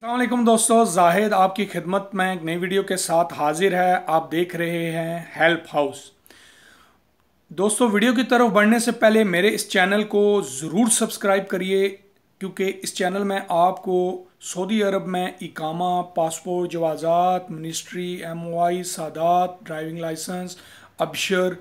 अस्सलाम वालेकुम दोस्तों, जाहिद आपकी खिदमत में एक नई वीडियो के साथ हाजिर है। आप देख रहे हैं हेल्प हाउस। दोस्तों, वीडियो की तरफ बढ़ने से पहले मेरे इस चैनल को ज़रूर सब्सक्राइब करिए, क्योंकि इस चैनल में आपको सऊदी अरब में इकामा, पासपोर्ट, जवाज़ात, मिनिस्ट्री, एमओआई, सादात, ड्राइविंग लाइसेंस, अबशर,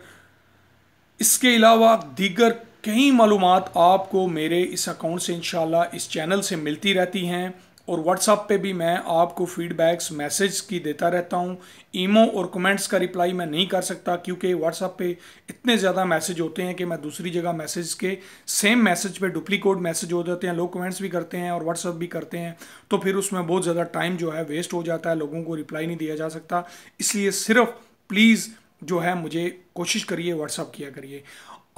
इसके अलावा दीगर कई मालूमात आपको मेरे इस अकाउंट से इंशाल्लाह इस चैनल से मिलती रहती हैं। और व्हाट्सएप पे भी मैं आपको फीडबैक्स मैसेज की देता रहता हूँ। ईमो और कमेंट्स का रिप्लाई मैं नहीं कर सकता, क्योंकि व्हाट्सएप पे इतने ज़्यादा मैसेज होते हैं कि मैं दूसरी जगह मैसेज के सेम मैसेज पे डुप्लीकेट मैसेज हो जाते हैं। लोग कमेंट्स भी करते हैं और व्हाट्सएप भी करते हैं, तो फिर उसमें बहुत ज़्यादा टाइम जो है वेस्ट हो जाता है, लोगों को रिप्लाई नहीं दिया जा सकता। इसलिए सिर्फ प्लीज़ जो है मुझे कोशिश करिए, व्हाट्सअप किया करिए।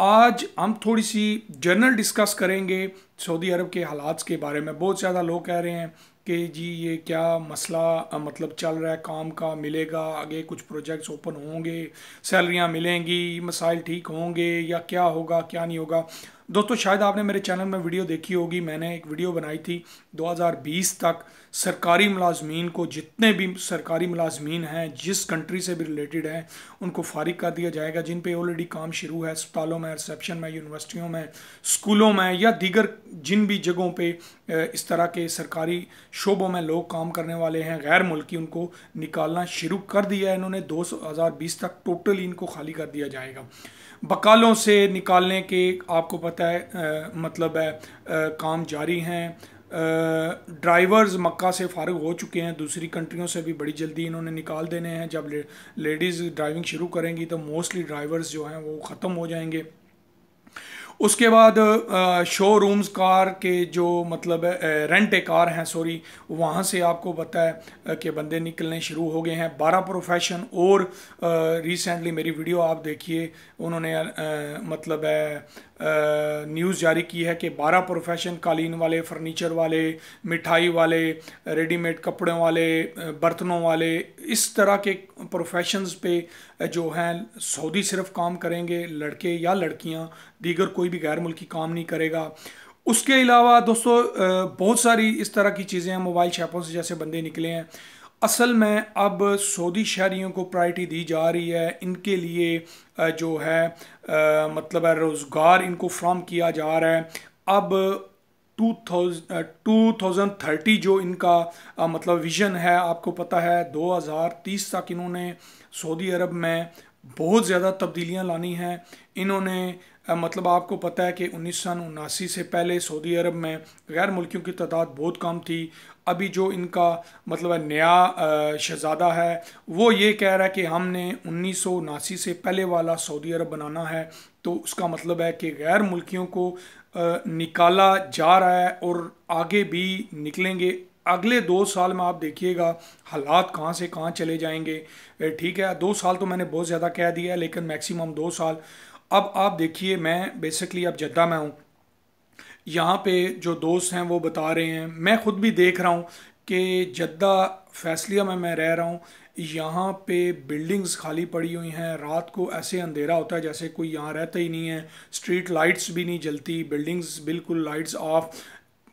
आज हम थोड़ी सी जर्नल डिस्कस करेंगे सऊदी अरब के हालात के बारे में। बहुत ज़्यादा लोग कह रहे हैं कि जी ये क्या मसला मतलब चल रहा है, काम का मिलेगा, आगे कुछ प्रोजेक्ट्स ओपन होंगे, सैलरियां मिलेंगी, मसाइल ठीक होंगे, या क्या होगा क्या नहीं होगा। दोस्तों, शायद आपने मेरे चैनल में वीडियो देखी होगी। मैंने एक वीडियो बनाई थी 2020 तक सरकारी मुलाजमीन को, जितने भी सरकारी मुलाजमीन हैं जिस कंट्री से भी रिलेटेड हैं, उनको फारिग कर दिया जाएगा। जिन पे ऑलरेडी काम शुरू है, अस्पतालों में, रिसेप्शन में, यूनिवर्सिटियों में, स्कूलों में, या दीगर जिन भी जगहों पे इस तरह के सरकारी शोबों में लोग काम करने वाले हैं गैर मुल्की, उनको निकालना शुरू कर दिया है इन्होंने। 2020 तक टोटली इनको खाली कर दिया जाएगा। बकालों से निकालने के आपको पता है मतलब है काम जारी हैं। ड्राइवर्स मक्का से फारिग हो चुके हैं, दूसरी कंट्रियों से भी बड़ी जल्दी इन्होंने निकाल देने हैं। जब लेडीज़ ड्राइविंग शुरू करेंगी तो मोस्टली ड्राइवर्स जो हैं वो ख़त्म हो जाएंगे। उसके बाद शोरूम्स कार के जो मतलब रेंट ए कार हैं, सॉरी, वहाँ से आपको पता है कि बंदे निकलने शुरू हो गए हैं। 12 प्रोफेशन और रिसेंटली मेरी वीडियो आप देखिए, उन्होंने मतलब न्यूज़ जारी की है कि 12 प्रोफेशन, कालीन वाले, फर्नीचर वाले, मिठाई वाले, रेडीमेड कपड़ों वाले, बर्तनों वाले, इस तरह के प्रोफेशंस पे जो हैं सऊदी सिर्फ काम करेंगे, लड़के या लड़कियां, दीगर कोई भी गैर मुल्की काम नहीं करेगा। उसके अलावा दोस्तों बहुत सारी इस तरह की चीज़ें हैं। मोबाइल शॉपों से जैसे बंदे निकले हैं, असल में अब सऊदी शहरियों को प्रायोरिटी दी जा रही है। इनके लिए जो है मतलब रोज़गार इनको फ्राहम किया जा रहा है। अब 2030 जो इनका मतलब विज़न है, आपको पता है 2030 तक इन्होंने सऊदी अरब में बहुत ज़्यादा तब्दीलियां लानी हैं। इन्होंने मतलब आपको पता है कि 1979 से पहले सऊदी अरब में गैर मुल्कियों की तादाद बहुत कम थी। अभी जो इनका मतलब नया शहज़ादा है वो ये कह रहा है कि हमने 1979 से पहले वाला सऊदी अरब बनाना है। तो उसका मतलब है कि गैर मुल्कियों को निकाला जा रहा है और आगे भी निकलेंगे। अगले 2 साल में आप देखिएगा हालात कहाँ से कहाँ चले जाएंगे। ठीक है, 2 साल तो मैंने बहुत ज़्यादा कह दिया है, लेकिन मैक्सिमम 2 साल। अब आप देखिए, मैं बेसिकली अब जद्दा में हूँ। यहाँ पे जो दोस्त हैं वो बता रहे हैं, मैं ख़ुद भी देख रहा हूँ कि जद्दा फैसलिया में मैं रह रहा हूँ, यहाँ पे बिल्डिंग्स खाली पड़ी हुई हैं। रात को ऐसे अंधेरा होता है जैसे कोई यहाँ रहता ही नहीं है। स्ट्रीट लाइट्स भी नहीं जलती, बिल्डिंग्स बिल्कुल लाइट्स ऑफ।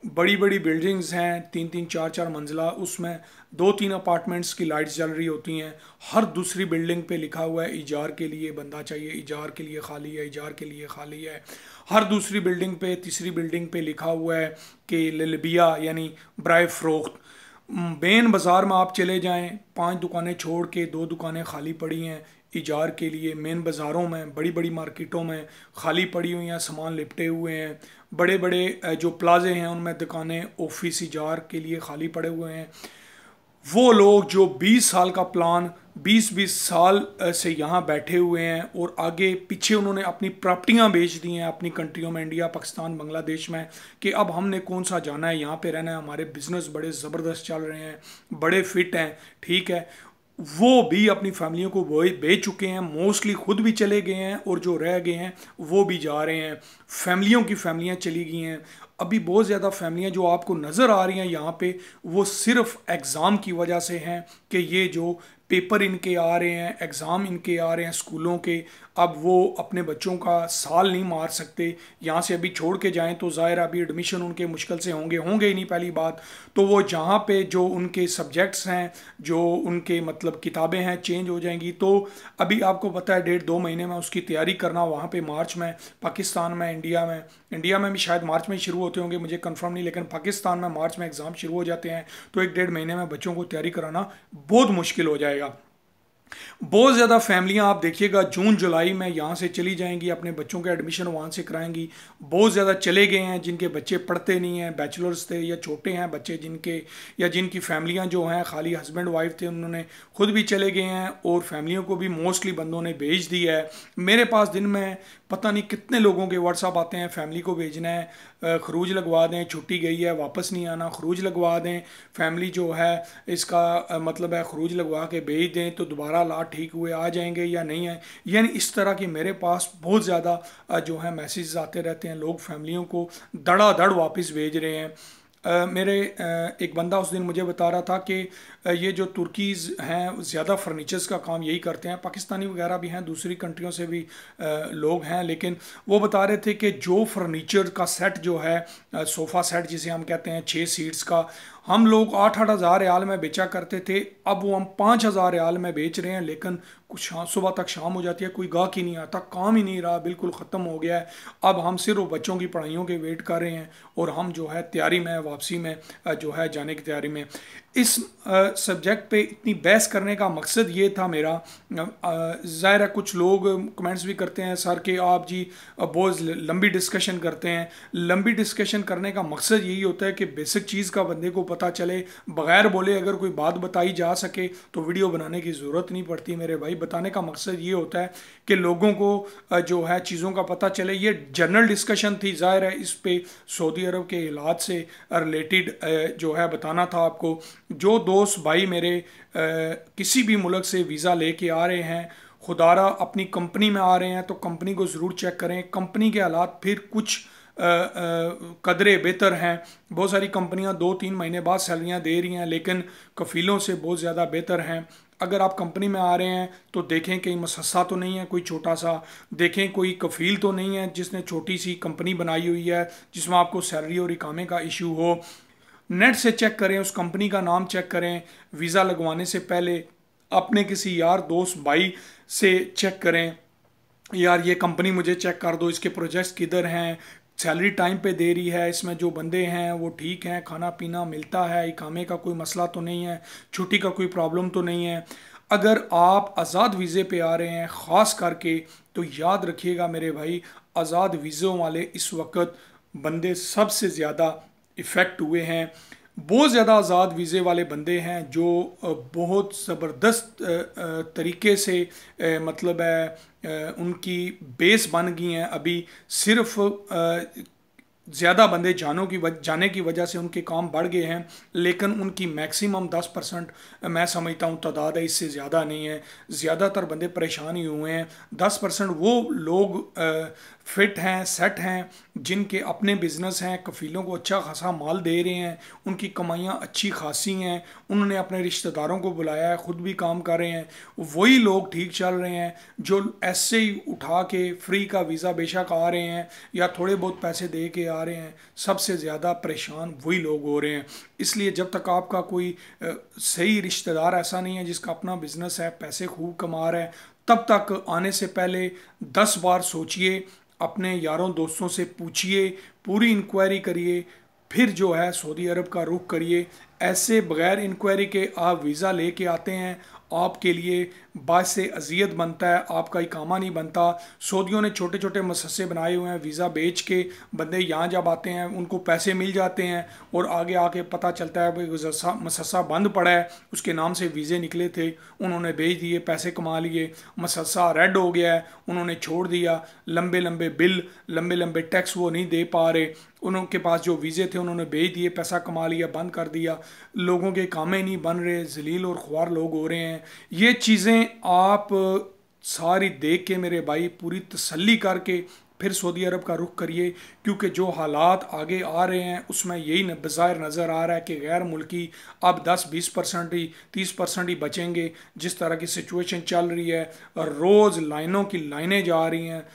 बड़ी बड़ी बिल्डिंग्स हैं, 3-3 4-4 मंजिला, उसमें 2-3 अपार्टमेंट्स की लाइट्स जल रही होती हैं। हर दूसरी बिल्डिंग पे लिखा हुआ है इजार के लिए बंदा चाहिए, इजार के लिए खाली है, इजार के लिए खाली है। हर दूसरी बिल्डिंग पे, तीसरी बिल्डिंग पे लिखा हुआ है कि ललबिया यानी बराए फ़रोख्त। मेन बाज़ार में आप चले जाएं, 5 दुकानें छोड़ के 2 दुकानें खाली पड़ी हैं इजार के लिए। मेन बाज़ारों में, बड़ी बड़ी मार्केटों में खाली पड़ी हुई हैं, सामान लिपटे हुए हैं। बड़े बड़े जो प्लाजे हैं उनमें दुकानें ऑफिस इजार के लिए खाली पड़े हुए हैं। वो लोग जो 20 साल का प्लान 20-20 साल से यहाँ बैठे हुए हैं और आगे पीछे उन्होंने अपनी प्रॉपर्टियाँ बेच दी हैं अपनी कंट्रियों में, इंडिया, पाकिस्तान, बांग्लादेश में, कि अब हमने कौन सा जाना है, यहाँ पे रहना है, हमारे बिजनेस बड़े ज़बरदस्त चल रहे हैं, बड़े फिट हैं। ठीक है, वो भी अपनी फैमिलियों को वो बेच चुके हैं, मोस्टली खुद भी चले गए हैं और जो रह गए हैं वो भी जा रहे हैं। फैमिलियों की फैमिलियां चली गई हैं। अभी बहुत ज़्यादा फैमिलियां जो आपको नज़र आ रही हैं यहाँ पे, वो सिर्फ एग्ज़ाम की वजह से हैं कि ये जो पेपर इनके आ रहे हैं, एग्ज़ाम इनके आ रहे हैं स्कूलों के, अब वो अपने बच्चों का साल नहीं मार सकते। यहाँ से अभी छोड़ के जाएं तो ज़ाहिर अभी एडमिशन उनके मुश्किल से होंगे ही नहीं पहली बात। तो वो जहाँ पे जो उनके सब्जेक्ट्स हैं, जो उनके मतलब किताबें हैं, चेंज हो जाएंगी। तो अभी आपको पता है 1.5-2 महीने में उसकी तैयारी करना वहाँ पे मार्च में, पाकिस्तान में, इंडिया में भी शायद मार्च में ही शुरू होते होंगे, मुझे कंफर्म नहीं, लेकिन पाकिस्तान में मार्च में एग्ज़ाम शुरू हो जाते हैं। तो 1-1.5 महीने में बच्चों को तैयारी कराना बहुत मुश्किल हो जाएगा। बहुत ज़्यादा फैमिलियां आप देखिएगा जून जुलाई में यहाँ से चली जाएंगी, अपने बच्चों के एडमिशन वहाँ से कराएंगी। बहुत ज़्यादा चले गए हैं जिनके बच्चे पढ़ते नहीं हैं, बैचलर्स थे या छोटे हैं बच्चे जिनके, या जिनकी फैमिलियां जो हैं खाली हस्बैंड वाइफ थे, उन्होंने खुद भी चले गए हैं और फैमिलियों को भी मोस्टली बंदों ने भेज दिया है। मेरे पास दिन में पता नहीं कितने लोगों के व्हाट्सअप आते हैं, फैमिली को भेजना है, खरूज लगवा दें, छुट्टी गई है वापस नहीं आना, खरूज लगवा दें, फैमिली जो है इसका मतलब है खरूज लगवा के भेज दें तो दोबारा ला ठीक हुए आ जाएंगे या नहीं है। यानी इस तरह की मेरे पास बहुत ज़्यादा जो है मैसेज आते रहते हैं, लोग फैमिलियों को धड़ाधड़ वापस भेज रहे हैं। मेरे एक बंदा उस दिन मुझे बता रहा था कि ये जो तुर्कीज़ हैं ज़्यादा फर्नीचर्स का काम यही करते हैं, पाकिस्तानी वगैरह भी हैं, दूसरी कंट्रियों से भी लोग हैं, लेकिन वो बता रहे थे कि जो फर्नीचर का सेट जो है, सोफ़ा सेट जिसे हम कहते हैं 6 सीट्स का, हम लोग 8-8 हज़ार रियाल में बेचा करते थे, अब वो हम 5,000 रियाल में बेच रहे हैं। लेकिन कुछ सुबह तक शाम हो जाती है, कोई गाहक ही नहीं आता, काम ही नहीं रहा, बिल्कुल ख़त्म हो गया है। अब हम सिर्फ बच्चों की पढ़ाइयों के वेट कर रहे हैं और हम जो है तैयारी में, वापसी में जो है जाने की तैयारी में। इस सब्जेक्ट पे इतनी बहस करने का मकसद ये था मेरा। ज़ाहिर है कुछ लोग कमेंट्स भी करते हैं सर कि आप जी बहुत लंबी डिस्कशन करते हैं। लंबी डिस्कशन करने का मकसद यही होता है कि बेसिक चीज़ का बंदे को पता चले, बगैर बोले अगर कोई बात बताई जा सके तो वीडियो बनाने की ज़रूरत नहीं पड़ती मेरे भाई। बताने का मकसद ये होता है कि लोगों को जो है चीज़ों का पता चले। ये जनरल डिस्कशन थी, ज़ाहिर है इस पे सऊदी अरब के हालात से रिलेटेड जो है बताना था आपको। जो दोस्त भाई मेरे किसी भी मुल्क से वीज़ा लेके आ रहे हैं, खुदारा अपनी कंपनी में आ रहे हैं तो कंपनी को ज़रूर चेक करें। कंपनी के हालात फिर कुछ कदरे बेहतर हैं। बहुत सारी कंपनियां 2-3 महीने बाद सैलरियां दे रही हैं, लेकिन कफ़ीलों से बहुत ज़्यादा बेहतर हैं। अगर आप कंपनी में आ रहे हैं तो देखें कहीं मसस्सा तो नहीं है कोई छोटा सा, देखें कोई कफ़ील तो नहीं है जिसने छोटी सी कंपनी बनाई हुई है जिसमें आपको सैलरी और इकामे का इशू हो। नेट से चेक करें, उस कंपनी का नाम चेक करें। वीज़ा लगवाने से पहले अपने किसी यार दोस्त भाई से चेक करें, यार ये कंपनी मुझे चेक कर दो, इसके प्रोजेक्ट्स किधर हैं, सैलरी टाइम पे दे रही है, इसमें जो बंदे हैं वो ठीक हैं, खाना पीना मिलता है, इकामे का कोई मसला तो नहीं है, छुट्टी का कोई प्रॉब्लम तो नहीं है। अगर आप आज़ाद वीज़े पे आ रहे हैं ख़ास करके, तो याद रखिएगा मेरे भाई, आज़ाद वीज़ों वाले इस वक्त बंदे सबसे ज़्यादा इफ़ेक्ट हुए हैं। बहुत ज़्यादा आज़ाद वीज़े वाले बंदे हैं जो बहुत ज़बरदस्त तरीके से मतलब है उनकी बेस बन गई हैं। अभी सिर्फ ज़्यादा बंदे जाने की वजह से उनके काम बढ़ गए हैं, लेकिन उनकी मैक्सिमम 10% मैं समझता हूँ तादाद है, इससे ज़्यादा नहीं है। ज़्यादातर बंदे परेशान ही हुए हैं। 10% वो लोग फिट हैं, सेट हैं, जिनके अपने बिजनेस हैं, कफ़ीलों को अच्छा खासा माल दे रहे हैं, उनकी कमाइयाँ अच्छी खासी हैं, उन्होंने अपने रिश्तेदारों को बुलाया है, ख़ुद भी काम कर रहे हैं। वही लोग ठीक चल रहे हैं जो ऐसे ही उठा के फ्री का वीज़ा बेशक आ रहे हैं या थोड़े बहुत पैसे दे के आ रहे हैं। सबसे ज़्यादा परेशान वही लोग हो रहे हैं। इसलिए जब तक आपका कोई सही रिश्तेदार ऐसा नहीं है जिसका अपना बिजनेस है, पैसे खूब कमा रहा है, तब तक आने से पहले 10 बार सोचिए, अपने यारों दोस्तों से पूछिए, पूरी इंक्वायरी करिए, फिर जो है सऊदी अरब का रुख करिए। ऐसे बगैर इंक्वायरी के आप वीज़ा लेके आते हैं, आपके लिए बायस अजियत बनता है, आपका इकामा नहीं बनता। सऊदियों ने छोटे छोटे मसस्से बनाए हुए हैं, वीज़ा बेच के बंदे यहाँ जब आते हैं उनको पैसे मिल जाते हैं और आगे आके पता चलता है भाई मसस्सा बंद पड़ा है, उसके नाम से वीज़े निकले थे, उन्होंने भेज दिए, पैसे कमा लिए, मसस्सा रेड हो गया है, उन्होंने छोड़ दिया, लंबे लंबे बिल, लंबे लंबे टैक्स वो नहीं दे पा रहे, उनके पास जो वीज़े थे उन्होंने भेज दिए, पैसा कमा लिया, बंद कर दिया, लोगों के कामें नहीं बन रहे, जलील और ख्वार लोग हो रहे हैं। ये चीज़ें आप सारी देख के मेरे भाई पूरी तसल्ली करके फिर सऊदी अरब का रुख करिए, क्योंकि जो हालात आगे आ रहे हैं उसमें यही बज़ाहिर नज़र आ रहा है कि गैर मुल्की अब 10-20% ही 30% ही बचेंगे। जिस तरह की सिचुएशन चल रही है, रोज़ लाइनों की लाइनें जा रही हैं,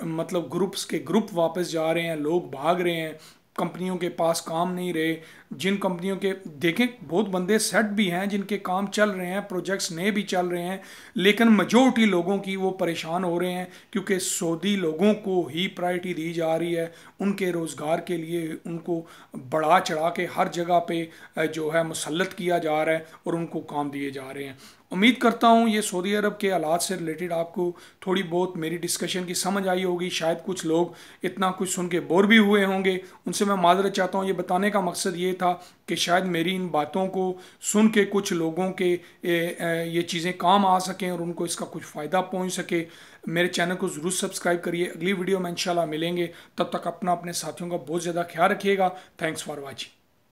मतलब ग्रुप्स के ग्रुप वापस जा रहे हैं, लोग भाग रहे हैं, कंपनियों के पास काम नहीं रहे। जिन कंपनियों के देखें बहुत बंदे सेट भी हैं जिनके काम चल रहे हैं, प्रोजेक्ट्स नए भी चल रहे हैं, लेकिन मेजॉरिटी लोगों की वो परेशान हो रहे हैं क्योंकि सऊदी लोगों को ही प्रायोरिटी दी जा रही है। उनके रोज़गार के लिए उनको बढ़ा चढ़ा के हर जगह पे जो है मुसल्लत किया जा रहा है और उनको काम दिए जा रहे हैं। उम्मीद करता हूँ ये सऊदी अरब के हालात से रिलेटेड आपको थोड़ी बहुत मेरी डिस्कशन की समझ आई होगी। शायद कुछ लोग इतना कुछ सुन के बोर भी हुए होंगे, उनसे मैं माजरत चाहता हूँ। ये बताने का मकसद ये था कि शायद मेरी इन बातों को सुन के कुछ लोगों के ये चीज़ें काम आ सकें और उनको इसका कुछ फ़ायदा पहुँच सके। मेरे चैनल को ज़रूर सब्सक्राइब करिए। अगली वीडियो में इंशाल्लाह मिलेंगे, तब तक अपना अपने साथियों का बहुत ज़्यादा ख्याल रखिएगा। Thanks for watching.